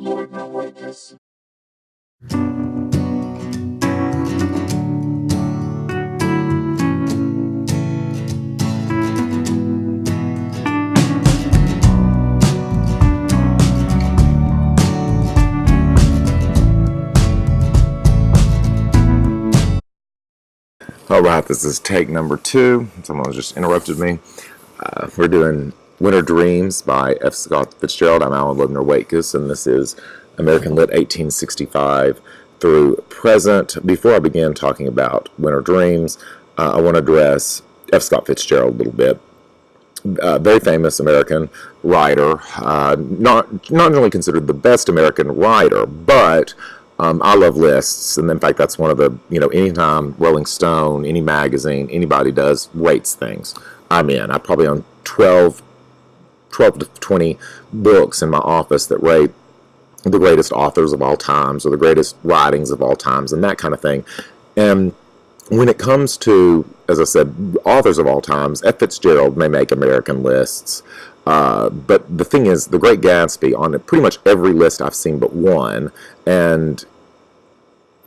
Loibner-Waitkus. All right, this is take number 2. Someone just interrupted me. We're doing Winter Dreams by F. Scott Fitzgerald. I'm Alan Loibner-Waitkus, and this is American Lit 1865 through present. Before I begin talking about Winter Dreams, I want to address F. Scott Fitzgerald a little bit. Very famous American writer, not generally considered the best American writer, but I love lists, and in fact, that's one of the, anytime Rolling Stone, any magazine, anybody does, rates things, I'm in. I probably own 12 to 20 books in my office that rate the greatest authors of all times, or the greatest writings of all times, and that kind of thing. And when it comes to, as I said, authors of all times, F. Fitzgerald may make American lists. But the thing is, The Great Gatsby, on pretty much every list I've seen but one, and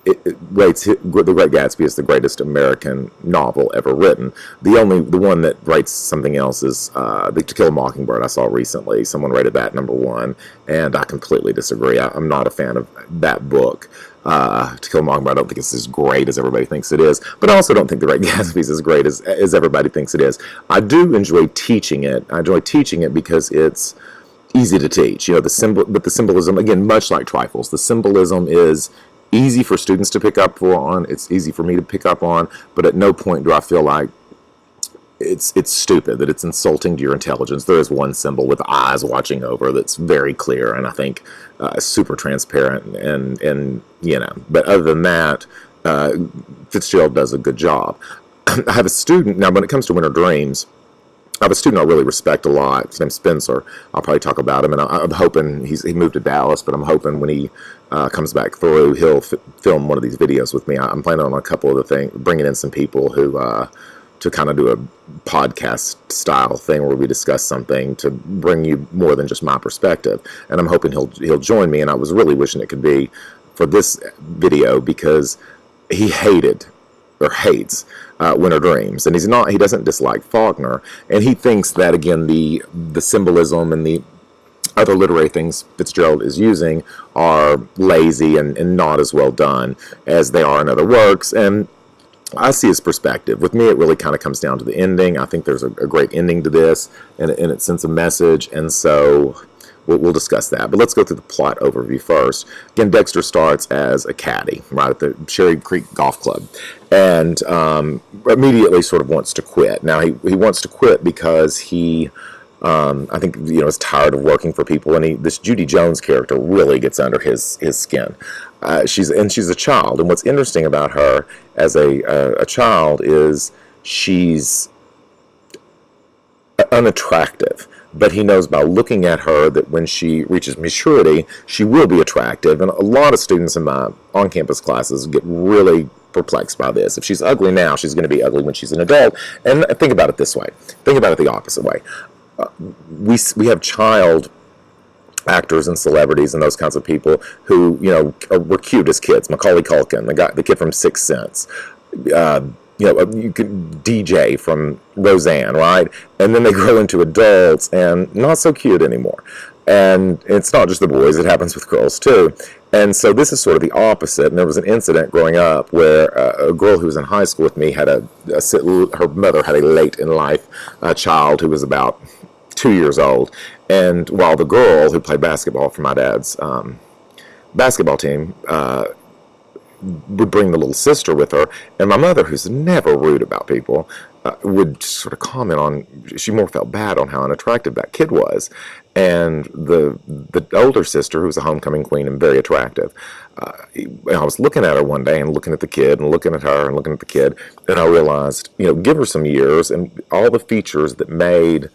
it rates The Great Gatsby as the greatest American novel ever written. The one that rates something else is To Kill a Mockingbird. I saw recently someone rated that number 1, and I completely disagree. I'm not a fan of that book. To Kill a Mockingbird, I don't think it's as great as everybody thinks it is, but I also don't think The Great Gatsby is as great as everybody thinks it is. I do enjoy teaching it. I enjoy teaching it because it's easy to teach. But the symbolism, again, much like trifles, the symbolism is easy for students to pick up on. It's easy for me to pick up on, but at no point do I feel like it's stupid, that it's insulting to your intelligence. There is one symbol with eyes watching over that's very clear, and I think super transparent, and But other than that, Fitzgerald does a good job. I have a student now. When it comes to Winter Dreams, I have a student I really respect a lot. His name's Spencer. I'll probably talk about him, and I'm hoping he moved to Dallas, but I'm hoping when he comes back through, he'll film one of these videos with me. I'm planning on a couple of the things, bringing in some people who to kind of do a podcast style thing where we discuss something to bring you more than just my perspective. And I'm hoping he'll join me. And I was really wishing it could be for this video, because he hates Winter Dreams, and he doesn't dislike Faulkner, and he thinks that, again, the symbolism and the other literary things Fitzgerald is using are lazy and not as well done as they are in other works. And I see his perspective. With me, it really kind of comes down to the ending. I think there's a great ending to this, and it sends a message, and so we'll discuss that. But let's go through the plot overview first. Again, Dexter starts as a caddy, right, at the Cherry Creek Golf Club, and immediately sort of wants to quit. Now, he wants to quit because he, I think, is tired of working for people, and this Judy Jones character really gets under his skin. She's a child, and what's interesting about her as a child is she's unattractive, but he knows by looking at her that when she reaches maturity, she will be attractive. And a lot of students in my on-campus classes get really perplexed by this. If she's ugly now, she's going to be ugly when she's an adult. And think about it this way. Think about it the opposite way. We have child actors and celebrities and those kinds of people who, were cute as kids. Macaulay Culkin, the kid from Sixth Sense. You could DJ from Roseanne, right? And then they grow into adults and not so cute anymore. And it's not just the boys, it happens with girls too. And so this is sort of the opposite. And there was an incident growing up where a girl who was in high school with me had her mother had a late in life child who was about 2 years old. And while the girl who played basketball for my dad's basketball team would bring the little sister with her, and my mother, who's never rude about people, would sort of comment on, she more felt bad on how unattractive that kid was. And the older sister, who was a homecoming queen and very attractive, I was looking at her one day and looking at the kid and looking at her and looking at the kid, and I realized, give her some years, and all the features that made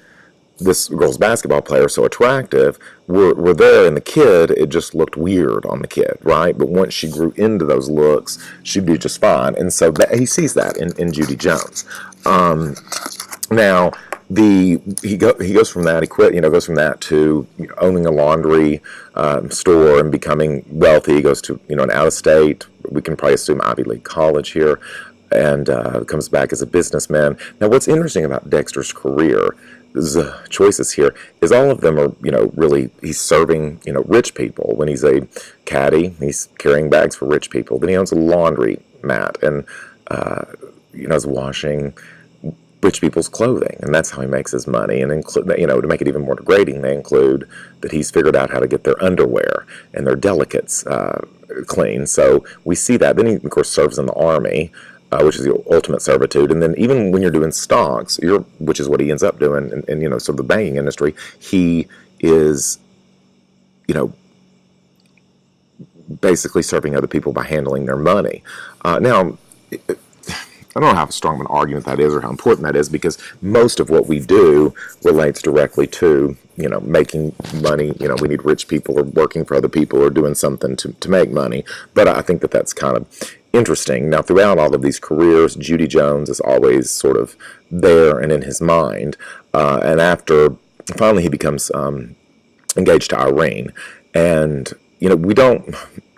this girl's basketball player so attractive were there in the kid. It just looked weird on the kid, right? But once she grew into those looks, she'd be just fine. And so he sees that in Judy Jones. Now, He goes from that, he quit, goes from that to owning a laundry store and becoming wealthy. He goes to an out of state, we can probably assume Ivy League college here, and comes back as a businessman. Now, what's interesting about Dexter's career, his choices here, is all of them are really, he's serving rich people. When he's a caddy, he's carrying bags for rich people. Then he owns a laundry mat and is washing rich people's clothing, and that's how he makes his money. And to make it even more degrading, they include that he's figured out how to get their underwear and their delicates clean. So we see that. Then he, of course, serves in the army, which is the ultimate servitude. And then even when you're doing stocks, which is what he ends up doing, and sort of the banking industry, he is, basically serving other people by handling their money. Now, I don't know how strong of an argument that is or how important that is, because most of what we do relates directly to, making money. We need rich people or working for other people or doing something to make money. But I think that that's kind of interesting. Now, throughout all of these careers, Judy Jones is always sort of there and in his mind. And after, finally, he becomes engaged to Irene. And,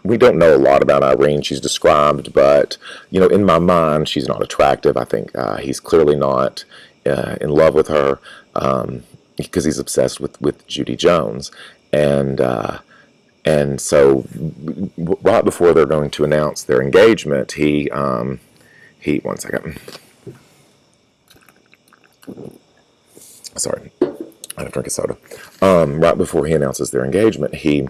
we don't know a lot about Irene. She's described, but, in my mind, she's not attractive. I think he's clearly not in love with her because he's obsessed with Judy Jones. And so right before they're going to announce their engagement, one second. Sorry, I have to drink a soda. Right before he announces their engagement, he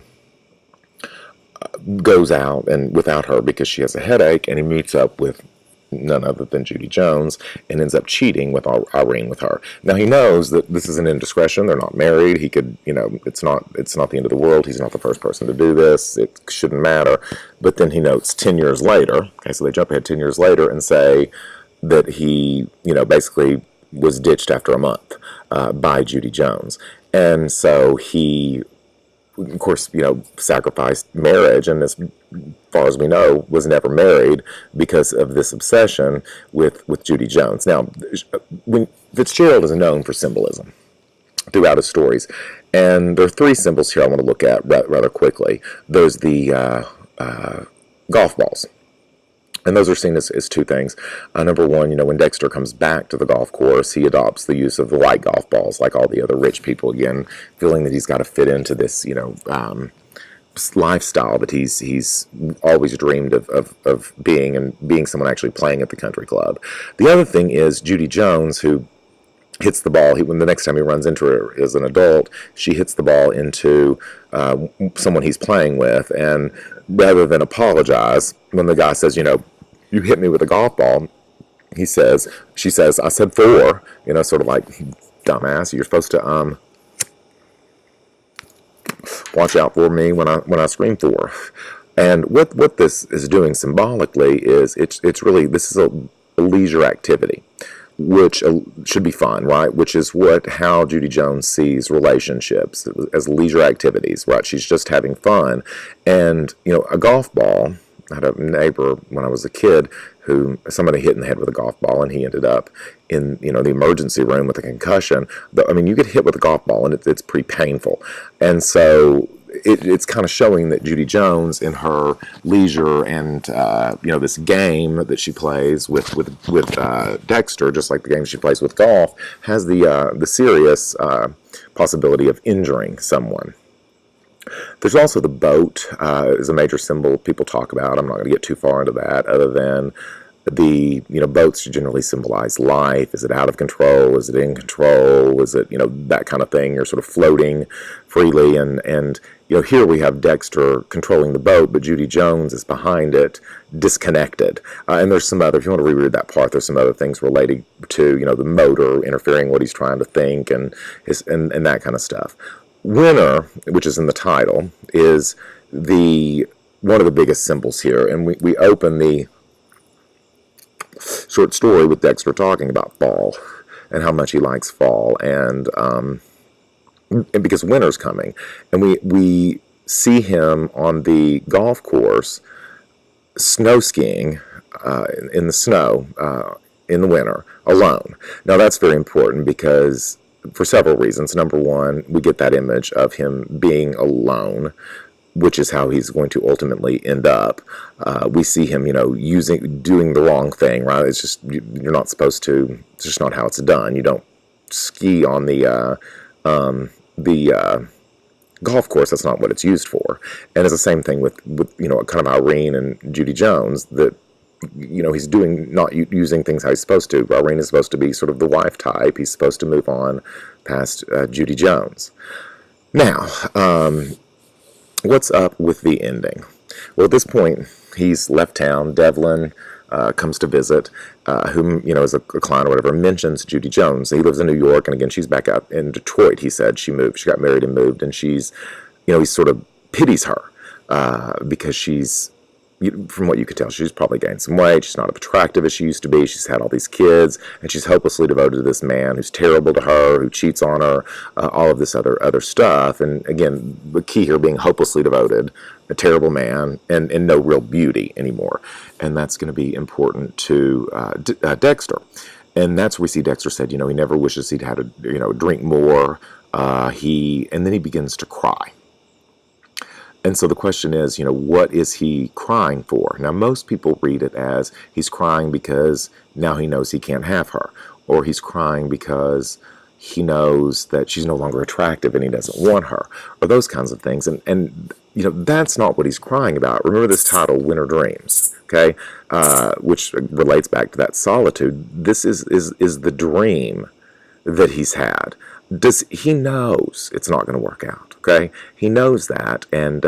goes out and without her because she has a headache, and he meets up with none other than Judy Jones and ends up cheating with Irene with her. Now, he knows that this is an indiscretion. They're not married. He could, it's not the end of the world. He's not the first person to do this. It shouldn't matter. But then he notes 10 years later, okay, so they jump ahead 10 years later and say that he, basically was ditched after a month by Judy Jones. And so he, of course, sacrificed marriage, and as far as we know, was never married because of this obsession with Judy Jones. Now, Fitzgerald is known for symbolism throughout his stories, and there are three symbols here I want to look at rather quickly. There's the golf balls. And those are seen as two things. Number one, when Dexter comes back to the golf course, he adopts the use of the white golf balls, like all the other rich people, again, feeling that he's got to fit into this, lifestyle that he's always dreamed of being, and being someone actually playing at the country club. The other thing is Judy Jones, who hits the ball. When the next time he runs into her as an adult, she hits the ball into someone he's playing with, and rather than apologize, when the guy says, you hit me with a golf ball, she says, I said 4, sort of like, dumbass, you're supposed to watch out for me when I scream 4. And what this is doing symbolically is it's really, this is a leisure activity, which should be fun, right? Which is how Judy Jones sees relationships, as leisure activities, right? She's just having fun. And, a golf ball, I had a neighbor when I was a kid who somebody hit in the head with a golf ball, and he ended up in, the emergency room with a concussion. But, you get hit with a golf ball, and it's pretty painful. And so it's kind of showing that Judy Jones, in her leisure and this game that she plays with Dexter, just like the game she plays with golf, has the serious possibility of injuring someone. There's also the boat is a major symbol people talk about. I'm not going to get too far into that, other than the boats generally symbolize life. Is it out of control? Is it in control? Is it that kind of thing? You're sort of floating freely, and here we have Dexter controlling the boat, but Judy Jones is behind it, disconnected. And there's some other, if you want to reread that part, there's some other things related to the motor interfering what he's trying to think, and that kind of stuff. Winner, which is in the title, is one of the biggest symbols here, and we open the short story with Dexter talking about fall and how much he likes fall, and because winter's coming, and we see him on the golf course snow skiing in the snow in the winter alone. Now that's very important because for several reasons. Number one, we get that image of him being alone, which is how he's going to ultimately end up. We see him, doing the wrong thing, right? It's just, you're not supposed to, it's just not how it's done. You don't ski on the golf course. That's not what it's used for. And it's the same thing with kind of Irene and Judy Jones, that he's not using things how he's supposed to. Irene is supposed to be sort of the wife type. He's supposed to move on past Judy Jones. Now, what's up with the ending? Well, at this point, he's left town. Devlin comes to visit, whom, is a client or whatever, mentions Judy Jones. He lives in New York, and again, she's back out in Detroit. He said she got married and moved, and she's, he sort of pities her because she's, from what you could tell, she's probably gained some weight. She's not as attractive as she used to be. She's had all these kids, and she's hopelessly devoted to this man who's terrible to her, who cheats on her, all of this other stuff. And again, the key here being hopelessly devoted, a terrible man, and no real beauty anymore. And that's going to be important to Dexter. And that's where we see Dexter said, he never wishes he'd had to, drink more. And then he begins to cry. And so the question is, what is he crying for? Now, most people read it as he's crying because now he knows he can't have her, or he's crying because he knows that she's no longer attractive and he doesn't want her, or those kinds of things. And that's not what he's crying about. Remember this title, Winter Dreams, okay, which relates back to that solitude. This is the dream that he's had. He knows it's not going to work out, okay? He knows that, and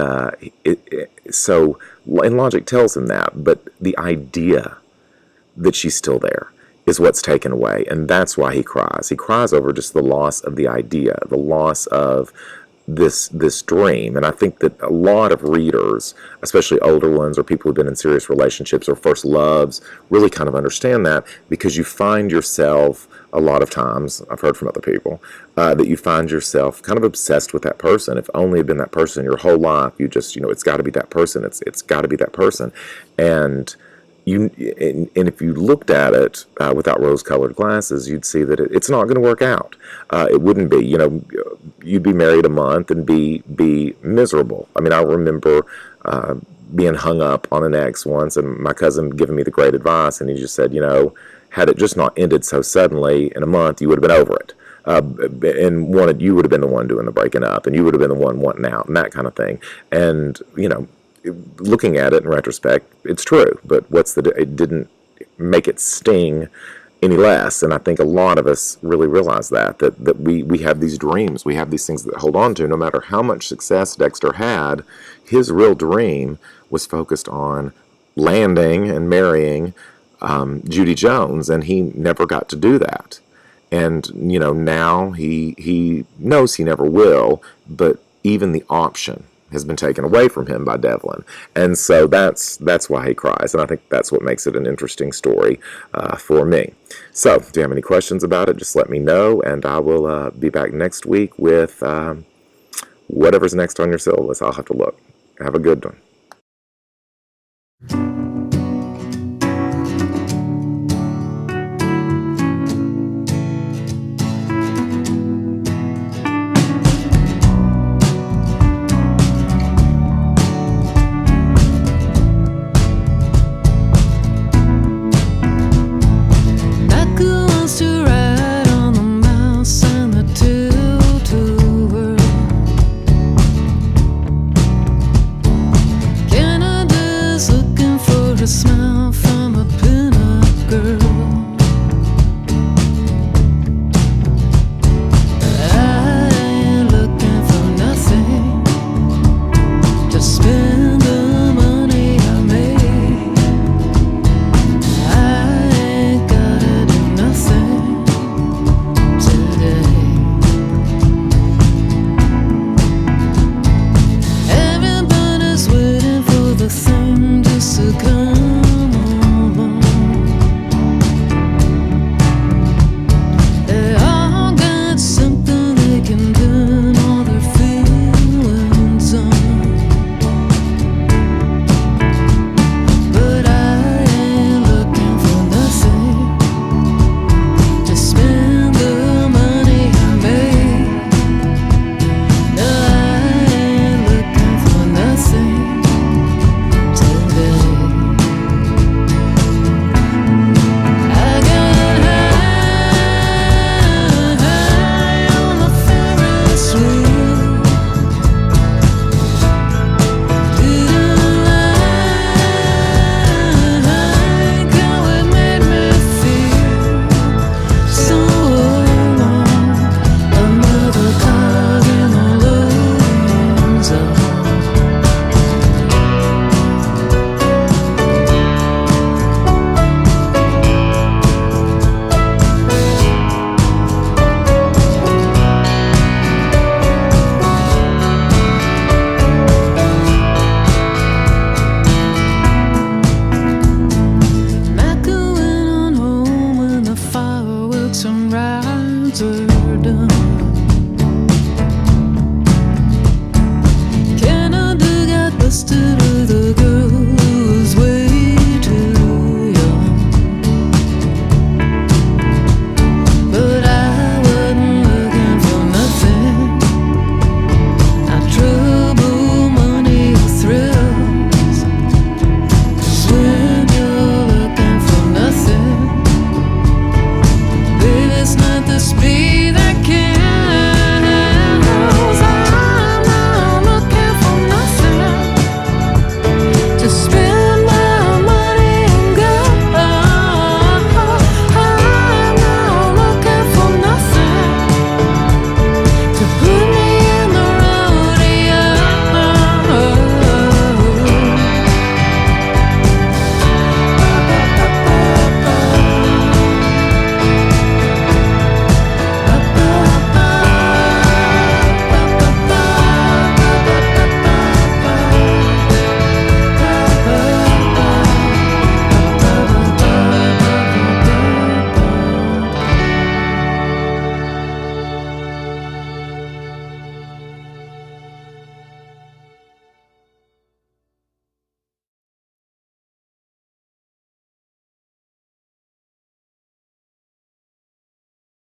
so logic tells him that, but the idea that she's still there is what's taken away, and that's why he cries. He cries over just the loss of the idea, the loss of this dream. And I think that a lot of readers, especially older ones or people who've been in serious relationships or first loves, really kind of understand that, because you find yourself a lot of times, I've heard from other people, that you find yourself kind of obsessed with that person. If only had been that person your whole life, you just, it's got to be that person. It's got to be that person. And if you looked at it without rose-colored glasses, you'd see that it's not going to work out. It wouldn't be. You'd be married a month and be miserable. I mean, I remember being hung up on an ex once, and my cousin giving me the great advice, and he just said, had it just not ended so suddenly in a month, you would have been over it. And you would have been the one doing the breaking up, and you would have been the one wanting out, and that kind of thing. And looking at it in retrospect, it's true, but it didn't make it sting any less. And I think a lot of us really realize that we have these dreams, we have these things that hold on to. No matter how much success Dexter had, his real dream was focused on landing and marrying Judy Jones, and he never got to do that. And now he knows he never will, but even the option has been taken away from him by Devlin. And so that's why he cries, and I think that's what makes it an interesting story for me. So if you have any questions about it, just let me know, and I will be back next week with whatever's next on your syllabus. I'll have to look. Have a good one. stood